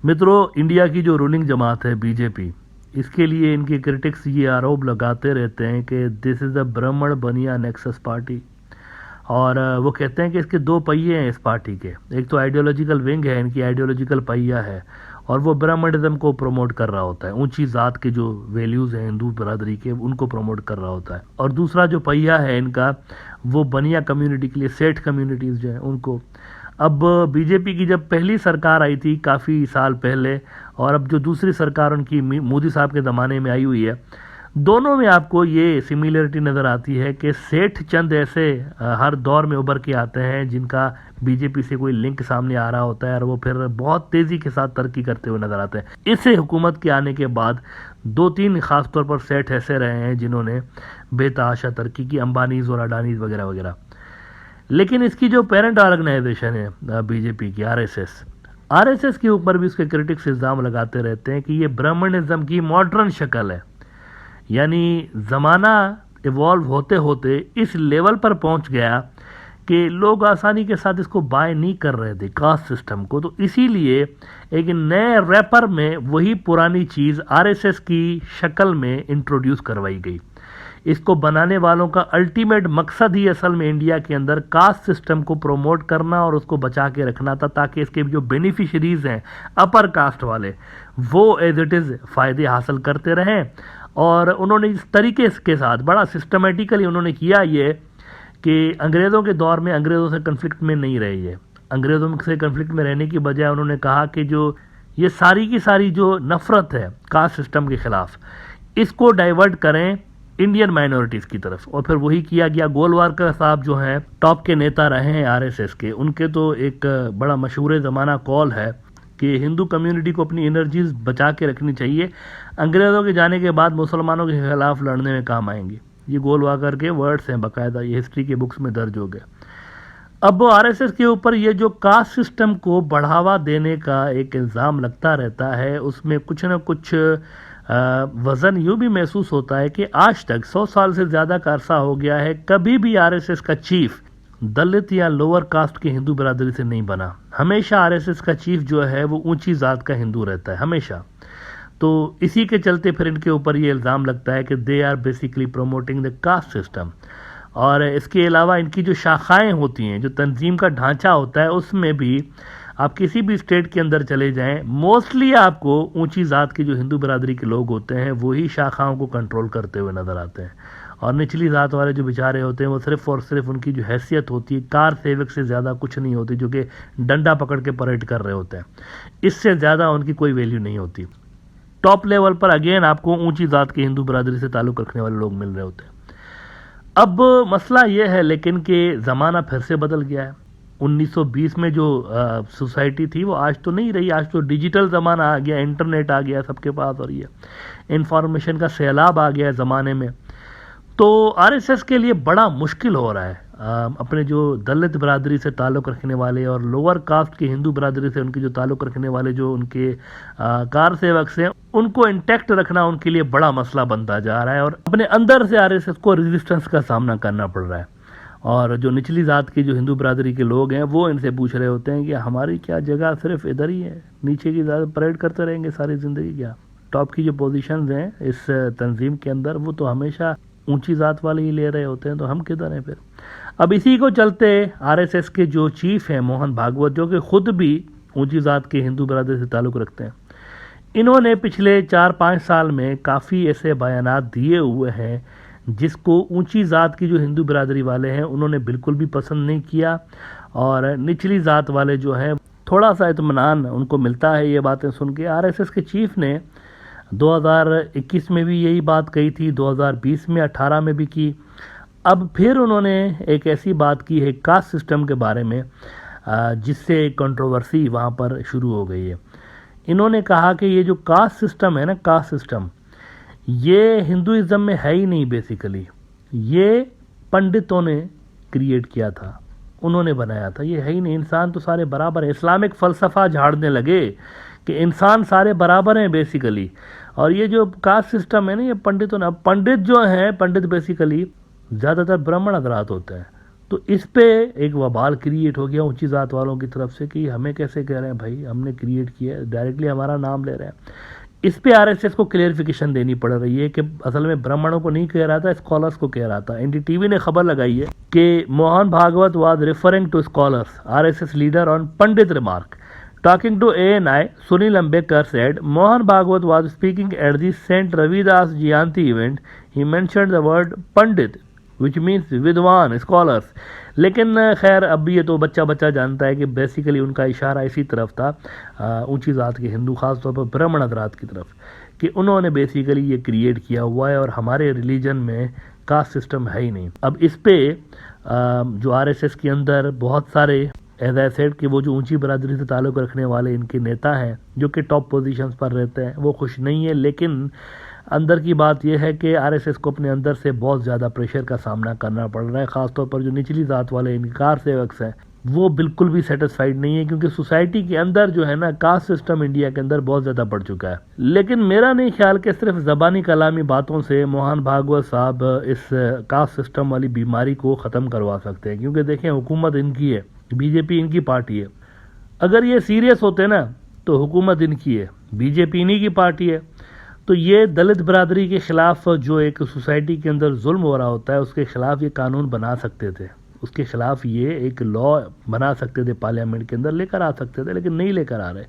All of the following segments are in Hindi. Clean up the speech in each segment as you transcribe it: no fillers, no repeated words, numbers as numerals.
मित्रों, इंडिया की जो रूलिंग जमात है बीजेपी, इसके लिए इनके क्रिटिक्स ये आरोप लगाते रहते हैं कि दिस इज़ अ ब्राह्मण बनिया नेक्सस पार्टी। और वो कहते हैं कि इसके दो पहिए हैं इस पार्टी के। एक तो आइडियोलॉजिकल विंग है, इनकी आइडियोलॉजिकल पहिया है और वो ब्राह्मणिज्म को प्रमोट कर रहा होता है, ऊंची ज़ात के जो वैल्यूज़ हैं हिंदू बरादरी के उनको प्रमोट कर रहा होता है। और दूसरा जो पहिया है इनका, वो बनिया कम्युनिटी के लिए, सेठ कम्युनिटीज़ जो हैं उनको। अब बीजेपी की जब पहली सरकार आई थी काफ़ी साल पहले, और अब जो दूसरी सरकार उनकी मोदी साहब के ज़माने में आई हुई है, दोनों में आपको ये सिमिलरिटी नज़र आती है कि सेठ चंद ऐसे हर दौर में उभर के आते हैं जिनका बीजेपी से कोई लिंक सामने आ रहा होता है और वो फिर बहुत तेज़ी के साथ तरक्की करते हुए नज़र आते हैं। इस हुकूमत के आने के बाद दो तीन खास तौर पर सेठ ऐसे रहे हैं जिन्होंने बेतहाशा तरक्की की, अंबानीज और अडानीज वगैरह वगैरह। लेकिन इसकी जो पेरेंट ऑर्गेनाइजेशन है बीजेपी की, आरएसएस के ऊपर भी उसके क्रिटिक्स इल्ज़ाम लगाते रहते हैं कि ये ब्राह्मणिज्म की मॉडर्न शक्ल है। यानी ज़माना इवॉल्व होते होते इस लेवल पर पहुंच गया कि लोग आसानी के साथ इसको बाय नहीं कर रहे थे, कास्ट सिस्टम को। तो इसीलिए एक नए रैपर में वही पुरानी चीज़ आरएसएस की शक्ल में इंट्रोड्यूस करवाई गई। इसको बनाने वालों का अल्टीमेट मकसद ही असल में इंडिया के अंदर कास्ट सिस्टम को प्रमोट करना और उसको बचा के रखना था, ताकि इसके जो बेनिफिशरीज हैं अपर कास्ट वाले, वो एज इट इज़ फ़ायदे हासिल करते रहें। और उन्होंने इस तरीके के साथ बड़ा सिस्टमेटिकली उन्होंने किया ये कि अंग्रेज़ों के दौर में अंग्रेज़ों से कन्फ्लिक्ट में नहीं रहे। ये अंग्रेज़ों से कन्फ्लिक्ट में रहने की बजाय उन्होंने कहा कि जो ये सारी की सारी जो नफ़रत है कास्ट सिस्टम के ख़िलाफ़, इसको डाइवर्ट करें इंडियन माइनॉरिटीज़ की तरफ। और फिर वही किया गया। गोलवारकर साहब जो हैं टॉप के नेता रहे हैं आरएसएस के, उनके तो एक बड़ा मशहूर ज़माना कॉल है कि हिंदू कम्युनिटी को अपनी एनर्जीज बचा के रखनी चाहिए, अंग्रेज़ों के जाने के बाद मुसलमानों के खिलाफ लड़ने में काम आएंगी। ये गोलवारकर के वर्ड्स हैं, बाकायदा ये हिस्ट्री के बुक्स में दर्ज हो गए। अब आरएसएस के ऊपर ये जो कास्ट सिस्टम को बढ़ावा देने का एक इल्ज़ाम लगता रहता है, उसमें कुछ न कुछ वज़न यूँ भी महसूस होता है कि आज तक 100 साल से ज़्यादा का अरसा हो गया है, कभी भी आरएसएस का चीफ दलित या लोअर कास्ट के हिंदू बरादरी से नहीं बना। हमेशा आरएसएस का चीफ जो है वो ऊंची ज़ात का हिंदू रहता है हमेशा। तो इसी के चलते फिर इनके ऊपर ये इल्ज़ाम लगता है कि they are basically promoting the caste system. और इसके अलावा इनकी जो शाखाएं होती हैं, जो तंजीम का ढांचा होता है, उसमें भी आप किसी भी स्टेट के अंदर चले जाएं, मोस्टली आपको ऊंची ज़ात के जो हिंदू बरादरी के लोग होते हैं वही शाखाओं को कंट्रोल करते हुए नज़र आते हैं। और निचली ज़ात वाले जो बेचारे होते हैं वो सिर्फ और सिर्फ उनकी जो हैसियत होती है कार सेवक से ज़्यादा कुछ नहीं होती, जो कि डंडा पकड़ के परेड कर रहे होते हैं, इससे ज़्यादा उनकी कोई वैल्यू नहीं होती। टॉप लेवल पर अगेन आपको ऊंची ज़ात के हिंदू बरादरी से ताल्लुक़ रखने वाले लोग मिल रहे होते हैं। अब मसला यह है लेकिन कि ज़माना फिर से बदल गया है। 1920 में जो सोसाइटी थी वो आज तो नहीं रही। आज तो डिजिटल ज़माना आ गया, इंटरनेट आ गया सबके पास, और ये इंफॉर्मेशन का सैलाब आ गया है ज़माने में। तो आरएसएस के लिए बड़ा मुश्किल हो रहा है अपने जो दलित बरादरी से ताल्लुक़ रखने वाले और लोअर कास्ट की हिंदू बरादरी से उनकी जो ताल्लुक़ रखने वाले जो उनके कार सेवक हैं, उनको इंटैक्ट रखना उनके लिए बड़ा मसला बनता जा रहा है। और अपने अंदर से आरएसएस को रेजिस्टेंस का सामना करना पड़ रहा है। और जो निचली ज़ात की जो हिंदू बरादरी के लोग हैं वो इनसे पूछ रहे होते हैं कि हमारी क्या जगह सिर्फ इधर ही है, नीचे की ज़्यादा परेड करते रहेंगे सारी ज़िंदगी क्या? टॉप की जो पोजीशंस हैं इस तंजीम के अंदर वो तो हमेशा ऊंची ज़ात वाले ही ले रहे होते हैं, तो हम किधर हैं फिर? अब इसी को चलते आरएसएस के जो चीफ हैं मोहन भागवत, जो कि ख़ुद भी ऊंची ज़ात के हिंदू बरादरी से ताल्लुक़ रखते हैं, इन्होंने पिछले 4-5 साल में काफ़ी ऐसे बयानात दिए हुए हैं जिसको ऊंची ज़ात की जो हिंदू बरादरी वाले हैं उन्होंने बिल्कुल भी पसंद नहीं किया। और निचली ज़ात वाले जो हैं थोड़ा सा इत्मीनान उनको मिलता है ये बातें सुन के। आरएसएस के चीफ ने 2021 में भी यही बात कही थी, 2020 में, 18 में भी की। अब फिर उन्होंने एक ऐसी बात की है कास्ट सिस्टम के बारे में जिससे कंट्रोवर्सी वहाँ पर शुरू हो गई है। इन्होंने कहा कि ये जो कास्ट सिस्टम है ना, कास्ट सिस्टम ये हिंदुइज़्म में है ही नहीं। बेसिकली ये पंडितों ने क्रिएट किया था, उन्होंने बनाया था, ये है ही नहीं। इंसान तो सारे बराबर है। इस्लामिक फ़लसफ़ा झाड़ने लगे कि इंसान सारे बराबर हैं बेसिकली। और ये जो कास्ट सिस्टम है ना, ये पंडितों ने, पंडित जो हैं, पंडित बेसिकली ज़्यादातर ब्राह्मण हजरात होते हैं। तो इस पे एक वबाल क्रिएट हो गया ऊंची जात वालों की तरफ से कि हमें कैसे कह रहे हैं भाई, हमने क्रिएट किया है, डायरेक्टली हमारा नाम ले रहे हैं। इस पे आरएसएस को क्लेरिफिकेशन देनी पड़ रही है कि असल में ब्राह्मणों को नहीं कह रहा था, स्कॉलर्स को कह रहा था। एनडीटीवी ने खबर लगाई है कि Mohan Bhagwat was referring to scholars, RSS leader on pandit remark. Talking to ANI, Sunil Ambekar said Mohan Bhagwat was speaking at the Saint Ravidas Jayanti event. He mentioned the word Pandit, which means विद्वान, scholars. लेकिन खैर अब ये तो बच्चा बच्चा जानता है कि बेसिकली उनका इशारा इसी तरफ था, ऊंची जात के हिंदू, खासतौर पर ब्राह्मण हजरात की तरफ, कि उन्होंने बेसिकली ये क्रिएट किया हुआ है और हमारे रिलीजन में कास्ट सिस्टम है ही नहीं। अब इस पे जो आरएसएस के अंदर बहुत सारे एज आई सेड कि वो जो ऊंची बरादरी से ताल्लुक़ रखने वाले इनके नेता हैं जो कि टॉप पोजीशंस पर रहते हैं, वो खुश नहीं है। लेकिन अंदर की बात यह है कि आरएसएस को अपने अंदर से बहुत ज़्यादा प्रेशर का सामना करना पड़ रहा है। ख़ासतौर पर जो निचली जात वाले इनके कार सेवक हैं वो बिल्कुल भी सेटिस्फाइड नहीं है, क्योंकि सोसाइटी के अंदर जो है ना कास्ट सिस्टम इंडिया के अंदर बहुत ज़्यादा बढ़ चुका है। लेकिन मेरा नहीं ख्याल कि सिर्फ ज़बानी कलामी बातों से मोहन भागवत साहब इस कास्ट सिस्टम वाली बीमारी को ख़त्म करवा सकते हैं, क्योंकि देखें हुकूमत इनकी है, बीजेपी इनकी पार्टी है। अगर ये सीरियस होते ना तो हुकूमत इनकी है, बीजेपी इन्हीं की पार्टी है। तो ये दलित बरादरी के ख़िलाफ़ जो एक सोसाइटी के अंदर जुल्म हो रहा होता है उसके ख़िलाफ़ ये कानून बना सकते थे, उसके ख़िलाफ़ ये एक लॉ बना सकते थे, पार्लियामेंट के अंदर लेकर आ सकते थे, लेकिन नहीं लेकर आ रहे।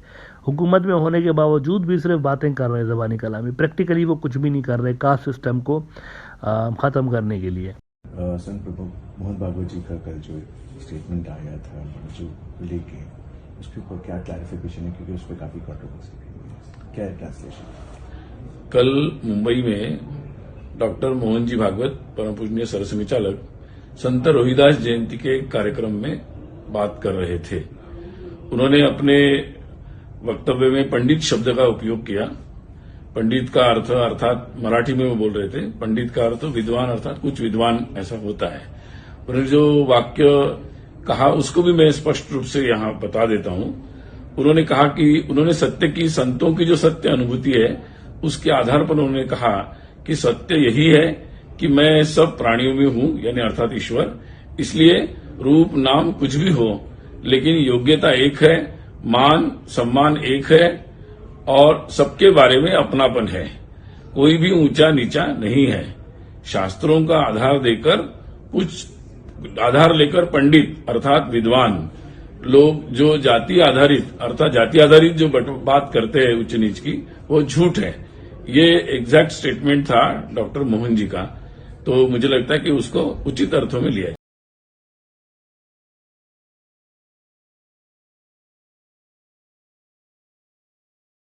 हुकूमत में होने के बावजूद भी सिर्फ बातें कर रहे हैं ज़बानी कलामी, प्रैक्टिकली वो कुछ भी नहीं कर रहे कास्ट सिस्टम को ख़त्म करने के लिए। संत मोहन भागवत जी का कल जो स्टेटमेंट आया था जो लेके उसके ऊपर क्या क्लैरिफिकेशन है, क्योंकि उस पर काफी कंट्रोवर्सी है, क्या है ट्रांसलेशन? कल मुंबई में डॉक्टर मोहन जी भागवत परम पूजनीय सरसंघचालक संत रोहिदास जयंती के कार्यक्रम में बात कर रहे थे। उन्होंने अपने वक्तव्य में पंडित शब्द का उपयोग किया। पंडित का अर्थ अर्थात मराठी में वो बोल रहे थे, पंडित का अर्थ विद्वान अर्थात कुछ विद्वान ऐसा होता है। उन्होंने जो वाक्य कहा उसको भी मैं स्पष्ट रूप से यहां बता देता हूं। उन्होंने कहा कि उन्होंने सत्य की, संतों की जो सत्य अनुभूति है उसके आधार पर उन्होंने कहा कि सत्य यही है कि मैं सब प्राणियों में हूं, यानी अर्थात ईश्वर। इसलिए रूप नाम कुछ भी हो लेकिन योग्यता एक है, मान सम्मान एक है और सबके बारे में अपनापन है, कोई भी ऊंचा नीचा नहीं है। शास्त्रों का आधार लेकर पंडित अर्थात विद्वान लोग जो जाति आधारित जो बात करते हैं उच्च नीच की, वो झूठ है। ये एग्जैक्ट स्टेटमेंट था डॉक्टर मोहन जी का, तो मुझे लगता है कि उसको उचित अर्थों में लिया जाए।